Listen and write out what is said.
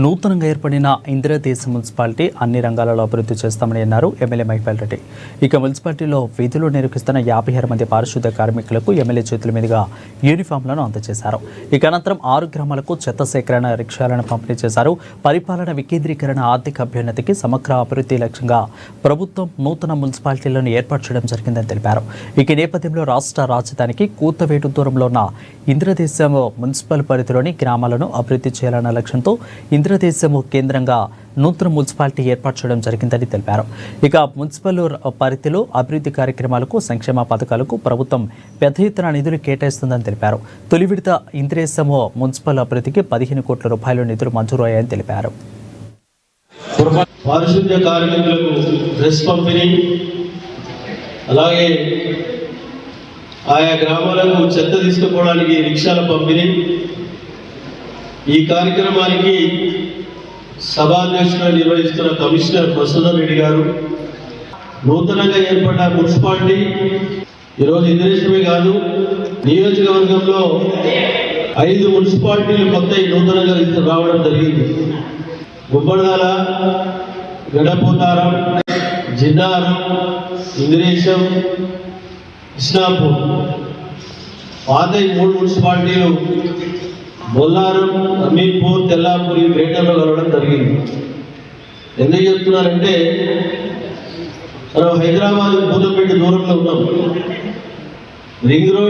నూతనంగా ఏర్పడిన ఇంద్రదేశ మున్సిపాలిటీ అన్ని రంగాలలో అభివృద్ధి చేస్తామని అన్నారు ఎమ్మెల్యే మైపాల్ రెడ్డి. ఇక మున్సిపాలిటీలో విధులు నిర్వహిస్తున్న 56 మంది పారిశుద్ధ్య కార్మికులకు ఎమ్మెల్యే చేతుల మీదుగా యూనిఫామ్లను అందజేశారు. ఇక అనంతరం 6 గ్రామాలకు చెత్త సేకరణ రిక్షాలను పంపిణీ చేశారు. పరిపాలన వికేంద్రీకరణ, ఆర్థిక అభ్యున్నతికి సమగ్ర అభివృద్ధి లక్ష్యంగా ప్రభుత్వం నూతన మున్సిపాలిటీలను ఏర్పాటు చేయడం జరిగిందని తెలిపారు. ఇక నేపథ్యంలో రాష్ట్ర రాజధానికి కూతవేటు దూరంలో ఉన్న ఇంద్రదేశం మున్సిపల్ పరిధిలోని గ్రామాలను అభివృద్ధి చేయాలన్న లక్ష్యంతో ఇంద్రదేశము కేంద్రంగా నూతన మున్సిపాలిటీ ఏర్పాటు చేయడం జరిగిందని తెలిపారు. ఇక మున్సిపల్ పరిధిలో అభివృద్ధి కార్యక్రమాలకు, సంక్షేమ పథకాలకు ప్రభుత్వం పెద్ద ఎత్తున నిధులు కేటాయిస్తుందని తెలిపారు. తొలి విడత ఇంద్రదేశము మున్సిపల్ అభివృద్ధికి 15 కోట్ల రూపాయల నిధులు మంజూరు అయ్యాయని తెలిపారు. పారిశుద్ధ్య కార్మికులకు డ్రెస్ పంపిణీ, అలాగే ఆయా గ్రామాలకు చెత్త తీసుకుపోవడానికి రిక్షాల పంపిణీ. ఈ కార్యక్రమానికి సభాధ్యక్షులు నిర్వహిస్తున్న కమిషనర్ మసూదన్ రెడ్డి గారు, నూతనంగా ఏర్పడిన మున్సిపాలిటీ ఈరోజు ఇంద్రేశ్వరమే కాదు, నియోజకవర్గంలో 5 మున్సిపాలిటీలు కొత్త నూతనంగా రావడం జరిగింది. గుబ్బడదాల, గడపోతారం, జిన్నారం, ఇంద్రేశం, కృష్ణాపూర్. పాత 3 మున్సిపాలిటీలు బొల్లారం, అమీన్పూర్, తెల్లాపూర్ గ్రేటర్లో కలవడం జరిగింది. ఎందుకు చెప్తున్నారంటే మనం హైదరాబాద్ భూతంపేట దూరంలో ఉన్నాం. Ring road